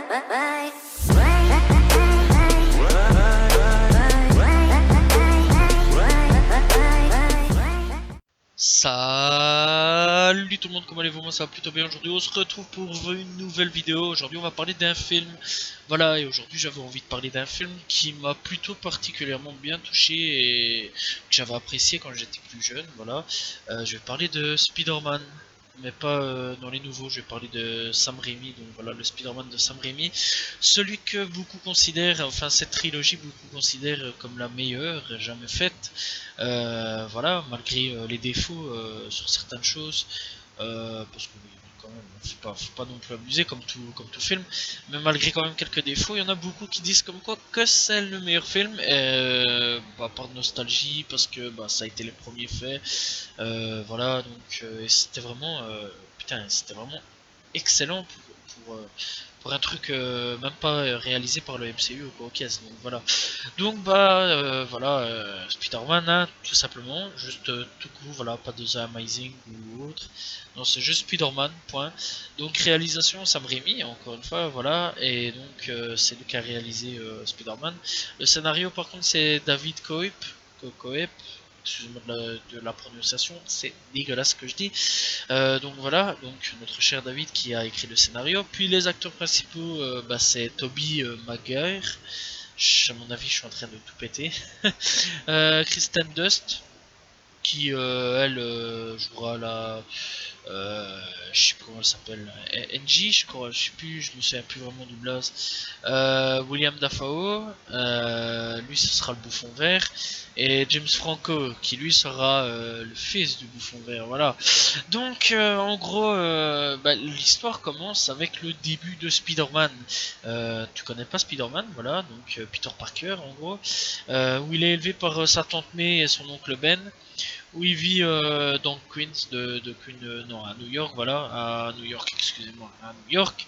Salut tout le monde, comment allez-vous? Moi ça va plutôt bien. Aujourd'hui on se retrouve pour une nouvelle vidéo. Aujourd'hui on va parler d'un film. Voilà, et aujourd'hui j'avais envie de parler d'un film qui m'a plutôt particulièrement bien touché et que j'avais apprécié quand j'étais plus jeune. Voilà, je vais parler de Spider-Man, mais pas dans les nouveaux. Je vais parler de Sam Raimi, donc voilà, le Spider-Man de Sam Raimi, celui que beaucoup considèrent, enfin cette trilogie beaucoup considèrent comme la meilleure jamais faite. Voilà, malgré les défauts sur certaines choses, parce que oui, quand même, faut pas non plus abuser comme tout film, mais malgré quand même quelques défauts, il y en a beaucoup qui disent comme quoi que c'est le meilleur film, par nostalgie, parce que bah, ça a été les premiers faits, voilà, donc et c'était vraiment, putain, c'était vraiment excellent pour un truc même pas réalisé par le MCU ou quoi, ok, donc voilà. Donc bah voilà, Spider-Man, hein, tout simplement, juste tout court, voilà, pas de The Amazing ou autre, non c'est juste Spider-Man, point. Donc réalisation Sam Raimi, encore une fois, voilà, et donc c'est lui qui a réalisé Spider-Man. Le scénario par contre c'est David Coep, excusez-moi de la prononciation, c'est dégueulasse ce que je dis. Donc voilà, donc notre cher David qui a écrit le scénario, puis les acteurs principaux, bah, c'est Tobey Maguire. À mon avis, je suis en train de tout péter. Kristen Dust, qui elle jouera la. Je sais plus comment elle s'appelle. NJ, je crois, je sais plus, je me souviens plus vraiment du blaze. William Dafoe, lui ce sera le bouffon vert. Et James Franco, qui lui sera le fils du bouffon vert. Voilà. Donc en gros, bah, l'histoire commence avec le début de Spider-Man. Tu connais pas Spider-Man, voilà, donc Peter Parker en gros, où il est élevé par sa tante May et son oncle Ben, où il vit dans Queens, de Queen, non, à New York, voilà, à New York, excusez-moi, à New York.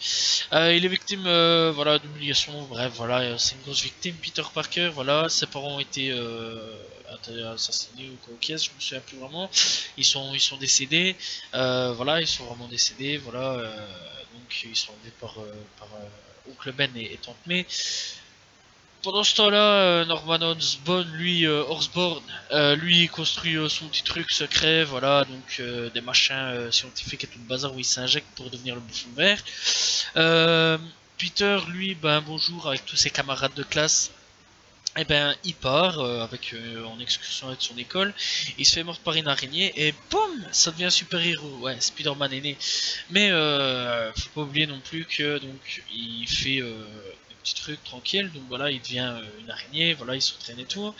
Il est victime, voilà, d'humiliation, bref, voilà, c'est une grosse victime, Peter Parker, voilà, ses parents ont été assassinés ou quoi, ok, je me souviens plus vraiment, ils sont décédés, voilà, ils sont vraiment décédés, voilà, donc ils sont enlevés par Oncle Ben et Tante May. Pendant ce temps-là, Norman Osborn, lui, Osborn, lui, il construit son petit truc secret, voilà, donc des machins scientifiques et tout le bazar où il s'injecte pour devenir le bouffon vert. Euh, Peter, lui, ben bonjour avec tous ses camarades de classe. Et ben il part en excursion avec son école, il se fait mordre par une araignée et boum, ça devient un super héros. Ouais, Spider-Man est né. Mais faut pas oublier non plus que donc il fait des petits trucs tranquilles, donc voilà, il devient une araignée, voilà, il s'entraîne et tout.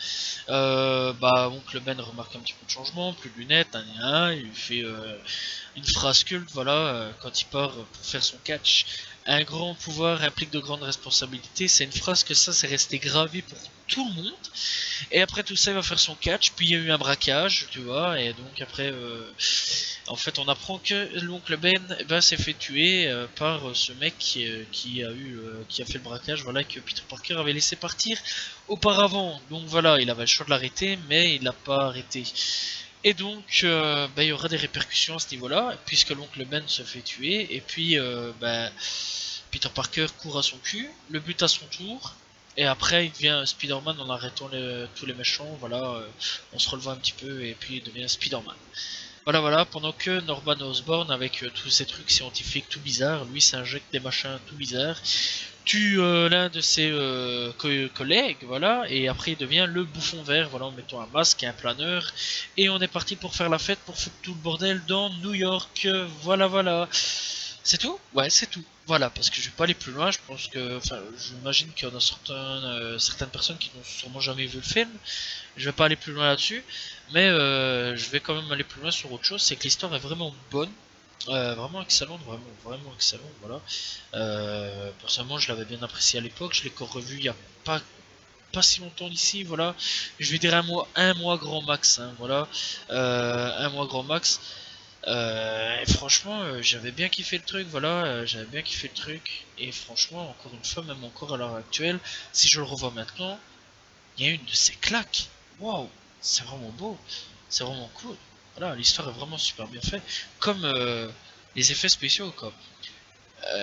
Bah oncle Ben remarque un petit peu de changement, plus de lunettes, il fait une phrase culte, voilà, quand il part pour faire son catch. Un grand pouvoir implique de grandes responsabilités. C'est une phrase que ça, c'est resté gravé pour tout le monde. Et après tout ça, il va faire son catch. Puis il y a eu un braquage, tu vois. Et donc après, en fait, on apprend que l'oncle Ben, eh ben, s'est fait tuer par ce mec qui a fait le braquage. Voilà, que Peter Parker avait laissé partir auparavant. Donc voilà, il avait le choix de l'arrêter, mais il l'a pas arrêté. Et donc, bah, il y aura des répercussions à ce niveau-là, puisque l'oncle Ben se fait tuer, et puis bah, Peter Parker court à son cul, le bute à son tour, et après il devient Spider-Man en arrêtant tous les méchants, voilà, on se releva un petit peu, et puis il devient Spider-Man. Voilà, voilà, pendant que Norman Osborn, avec tous ces trucs scientifiques tout bizarres, lui s'injecte des machins tout bizarres, tue l'un de ses collègues, voilà, et après il devient le bouffon vert, voilà, en mettant un masque et un planeur, et on est parti pour faire la fête, pour foutre tout le bordel dans New York, voilà, voilà. C'est tout? Ouais, c'est tout. Voilà, parce que je vais pas aller plus loin, je pense que, enfin, j'imagine qu'il y en a certaines personnes qui n'ont sûrement jamais vu le film, je vais pas aller plus loin là-dessus, mais je vais quand même aller plus loin sur autre chose, c'est que l'histoire est vraiment bonne, vraiment excellente, vraiment excellente, voilà. Personnellement, je l'avais bien apprécié à l'époque, je l'ai encore revu il y a pas pas si longtemps d'ici, voilà. Je vais dire un mois grand max, hein, voilà. Un mois grand max. Et franchement, j'avais bien kiffé le truc, voilà, j'avais bien kiffé le truc. Et franchement, encore une fois, même encore à l'heure actuelle, si je le revois maintenant, il y a une de ces claques. Waouh, c'est vraiment beau, c'est vraiment cool. Voilà, l'histoire est vraiment super bien faite, comme les effets spéciaux, quoi.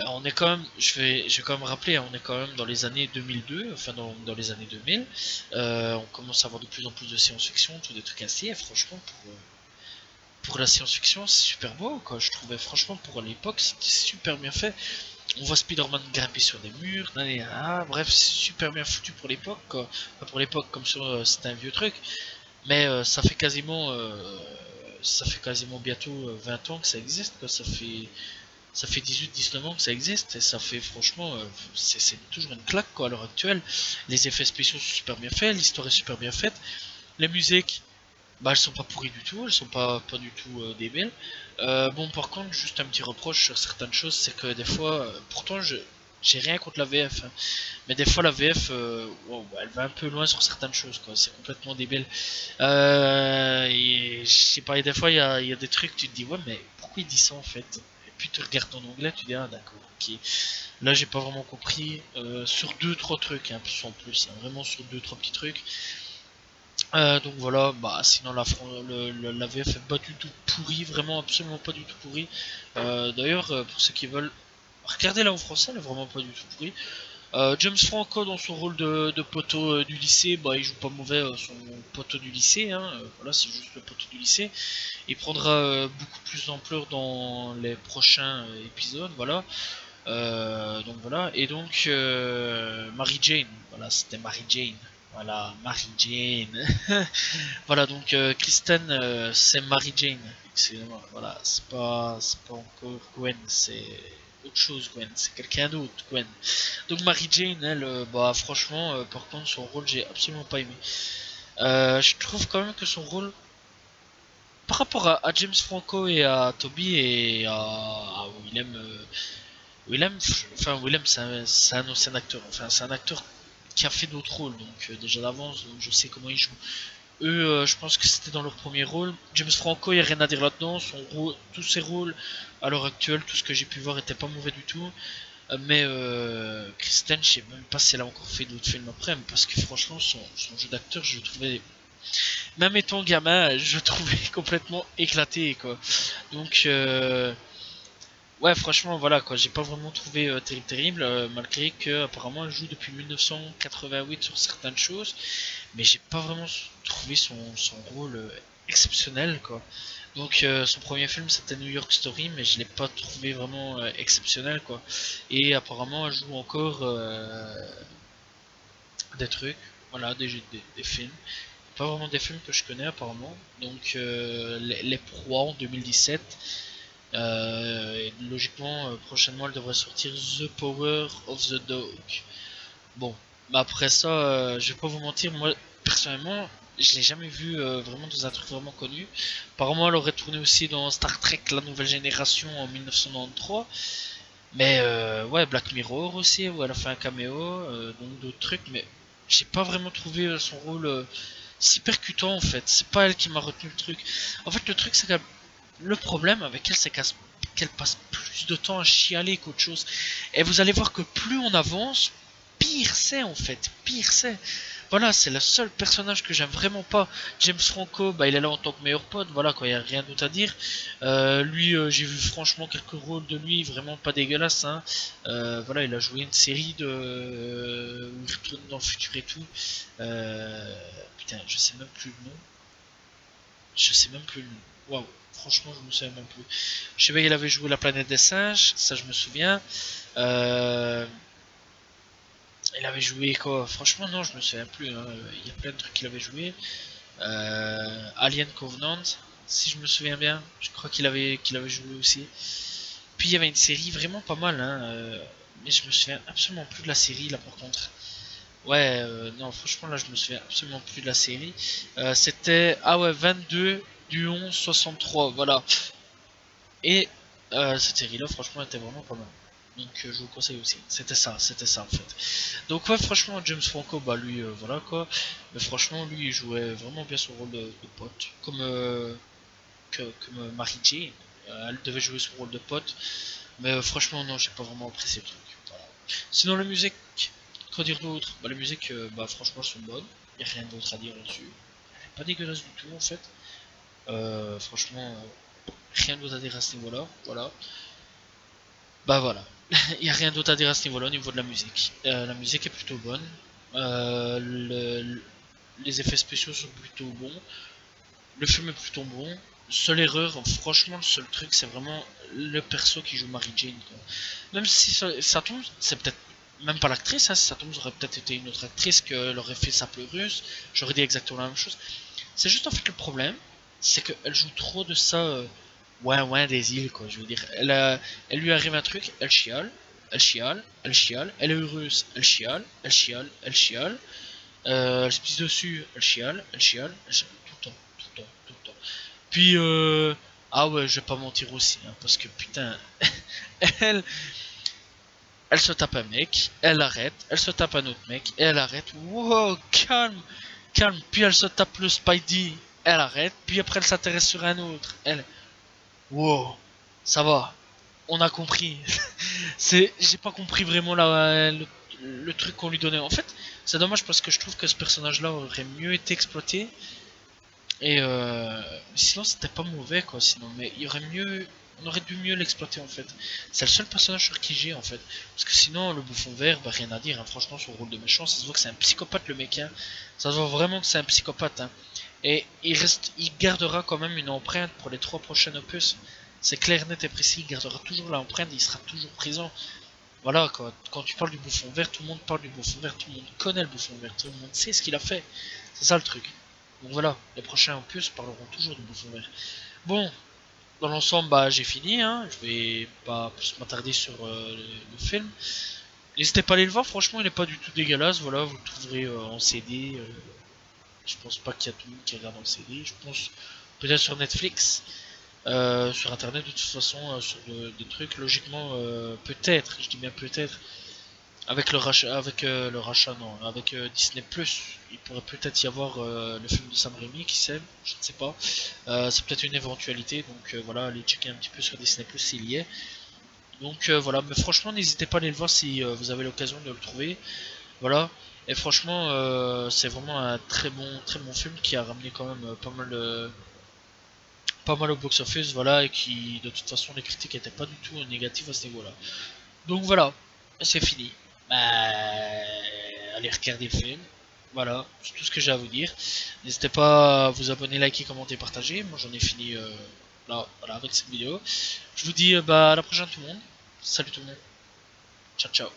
On est quand même, je vais quand même rappeler, hein, on est quand même dans les années 2002, enfin dans les années 2000. On commence à avoir de plus en plus de science-fiction, tous des trucs ainsi, et franchement, pour la science-fiction, c'est super beau, quoi. Je trouvais, franchement, pour l'époque, c'était super bien fait. On voit Spider-Man grimper sur des murs, bref, c'est super bien foutu pour l'époque, quoi. Enfin, pour l'époque, comme ça, c'était un vieux truc. Mais ça fait quasiment bientôt 20 ans que ça existe, quoi. Ça fait 18-19 ans que ça existe, et ça fait franchement, c'est toujours une claque, quoi, à l'heure actuelle. Les effets spéciaux sont super bien faits, l'histoire est super bien faite, les musiques, bah elles sont pas pourries du tout, elles sont pas du tout débiles. Bon, par contre, juste un petit reproche sur certaines choses, c'est que des fois, pourtant j'ai rien contre la VF, hein, mais des fois la VF, wow, elle va un peu loin sur certaines choses, quoi. C'est complètement débile. Et je sais pas, et des fois il y a des trucs, tu te dis ouais, mais pourquoi il dit ça en fait? Et puis tu regardes en anglais, tu dis ah d'accord, ok. Là j'ai pas vraiment compris, sur deux trois trucs, hein, sans plus, hein, vraiment sur deux trois petits trucs. Donc voilà, bah sinon la VF est pas du tout pourrie, vraiment absolument pas du tout pourrie. D'ailleurs, pour ceux qui veulent, regardez-la en français, elle est vraiment pas du tout pourrie. James Franco dans son rôle de poteau du lycée, bah il joue pas mauvais son poteau du lycée, hein, voilà, c'est juste le poteau du lycée. Il prendra beaucoup plus d'ampleur dans les prochains épisodes, voilà. Donc voilà, et donc Mary Jane, voilà, c'était Mary Jane. Voilà, Mary Jane. Voilà, donc Kristen, c'est Mary Jane. Excusez-moi, voilà, c'est pas encore Gwen, c'est autre chose, Gwen, c'est quelqu'un d'autre, Gwen. Donc Mary Jane, elle, bah franchement, par contre, son rôle, j'ai absolument pas aimé. Je trouve quand même que son rôle, par rapport à James Franco et à Toby et à Willem, Willem, c'est un ancien acteur, enfin, c'est un acteur qui a fait d'autres rôles, donc déjà d'avance, donc je sais comment il joue. Eux, je pense que c'était dans leur premier rôle. James Franco, il n'y a rien à dire là-dedans. Tous ses rôles, à l'heure actuelle, tout ce que j'ai pu voir, était pas mauvais du tout. Mais Kristen, je sais même pas si elle a encore fait d'autres films après, parce que franchement, son jeu d'acteur, je le trouvais, même étant gamin, je le trouvais complètement éclaté, quoi. Donc, ouais, franchement, voilà, quoi, j'ai pas vraiment trouvé terrible, malgré que apparemment elle joue depuis 1988 sur certaines choses, mais j'ai pas vraiment trouvé son rôle exceptionnel, quoi. Donc son premier film c'était New York Story, mais je l'ai pas trouvé vraiment exceptionnel, quoi. Et apparemment elle joue encore des trucs, voilà, des films. Pas vraiment des films que je connais apparemment. Donc les Proies en 2017. Et logiquement, prochainement elle devrait sortir The Power of the Dog. Bon, mais après ça, je vais pas vous mentir, moi personnellement, je l'ai jamais vu vraiment dans un truc vraiment connu. Apparemment, elle aurait tourné aussi dans Star Trek La Nouvelle Génération en 1993. Mais ouais, Black Mirror aussi, où elle a fait un caméo, donc d'autres trucs, mais j'ai pas vraiment trouvé son rôle si percutant en fait. C'est pas elle qui m'a retenu le truc. En fait, le truc, c'est que le problème avec elle, c'est qu'elle passe plus de temps à chialer qu'autre chose. Et vous allez voir que plus on avance, pire c'est en fait, pire c'est. Voilà, c'est le seul personnage que j'aime vraiment pas. James Franco, bah il est là en tant que meilleur pote, voilà quoi, y a rien d'autre à dire. Lui, j'ai vu franchement quelques rôles de lui, vraiment pas dégueulasses, hein. Voilà, il a joué une série où il retourne dans le futur et tout. Putain, je sais même plus le nom. Je sais même plus le nom. Waouh, franchement, je me souviens même plus. Je sais pas, il avait joué La Planète des Singes, ça je me souviens. Euh, il avait joué quoi? Franchement, non, je me souviens plus, hein. Il y a plein de trucs qu'il avait joué. Alien Covenant, si je me souviens bien, je crois qu'il avait joué aussi. Puis il y avait une série vraiment pas mal, hein, mais je me souviens absolument plus de la série là par contre. Ouais, non, franchement là je me souviens absolument plus de la série. C'était, ah ouais, 22 du 11 63, voilà. Et cette série-là, franchement, était vraiment pas mal. Donc je vous conseille aussi. C'était ça en fait. Donc ouais, franchement, James Franco, bah lui, voilà quoi. Mais franchement, lui, il jouait vraiment bien son rôle de pote. Comme Mary Jane. Elle devait jouer son rôle de pote. Mais franchement, non, j'ai pas vraiment apprécié le truc. Voilà. Sinon, la musique, quoi dire d'autre? Bah, la musique, bah franchement, elles sont bonnes. Y a rien d'autre à dire là-dessus. Pas dégueulasse du tout en fait. Franchement, rien d'autre à dire à ce niveau-là. Voilà. Bah voilà. Il n'y a rien d'autre à dire à ce niveau-là, au niveau de la musique. La musique est plutôt bonne. Les effets spéciaux sont plutôt bons. Le film est plutôt bon. Seule erreur, franchement, le seul truc, c'est vraiment le perso qui joue Mary Jane, quoi. Même si ça tombe, c'est peut-être même pas l'actrice, hein, si ça tombe, ça aurait peut-être été une autre actrice qu'elle aurait fait sa pleuruse. J'aurais dit exactement la même chose. C'est juste en fait le problème, c'est qu'elle joue trop de ça, ouais, des îles, quoi. Je veux dire, elle lui arrive un truc, elle chiale, elle chiale, elle chiale, elle est heureuse, elle chiale, elle chiale, elle chiale. Elle se pisse dessus, elle chiale, tout le temps, tout le temps, tout le temps. Puis, ah ouais, je vais pas mentir aussi, hein, parce que putain, elle, elle se tape un mec, elle arrête, elle se tape un autre mec, et elle arrête. Wow, calme, calme. Puis elle se tape le Spidey, elle arrête. Puis après, elle s'intéresse sur un autre. Elle, wow, ça va, on a compris. J'ai pas compris vraiment le truc qu'on lui donnait. En fait, c'est dommage parce que je trouve que ce personnage-là aurait mieux été exploité. Et sinon, c'était pas mauvais quoi. Sinon, mais il y aurait mieux, on aurait dû mieux l'exploiter en fait. C'est le seul personnage sur qui j'ai en fait. Parce que sinon, le bouffon vert, bah rien à dire. Hein. Franchement, son rôle de méchant, ça se voit que c'est un psychopathe le mec. Hein. Ça se voit vraiment que c'est un psychopathe. Hein. Et il gardera quand même une empreinte pour les 3 prochains opus. C'est clair, net et précis. Il gardera toujours l'empreinte. Il sera toujours présent. Voilà, quand tu parles du bouffon vert, tout le monde parle du bouffon vert, tout le monde connaît le bouffon vert, tout le monde sait ce qu'il a fait. C'est ça le truc. Donc voilà, les prochains opus parleront toujours du bouffon vert. Bon, dans l'ensemble, bah j'ai fini, hein. Je vais pas plus m'attarder sur le film. N'hésitez pas à aller le voir, franchement, il n'est pas du tout dégueulasse. Voilà, vous le trouverez en CD. Je pense pas qu'il y a tout le monde qui regarde en CD. Je pense peut-être sur Netflix. Sur internet de toute façon sur des trucs logiquement peut-être je dis bien peut-être avec le rachat non avec Disney Plus il pourrait peut-être y avoir le film de Sam Raimi qui sait je ne sais pas c'est peut-être une éventualité donc voilà allez checker un petit peu sur Disney Plus s'il y est donc voilà mais franchement n'hésitez pas à aller le voir si vous avez l'occasion de le trouver voilà et franchement c'est vraiment un très bon film qui a ramené quand même pas mal au box-office, voilà, et qui, de toute façon, les critiques étaient pas du tout négatives à ce niveau-là. Donc voilà, c'est fini. Bah, allez regarder le film. Voilà, c'est tout ce que j'ai à vous dire. N'hésitez pas à vous abonner, liker, commenter, partager. Moi j'en ai fini là, voilà, avec cette vidéo. Je vous dis bah, à la prochaine tout le monde. Salut tout le monde. Ciao ciao.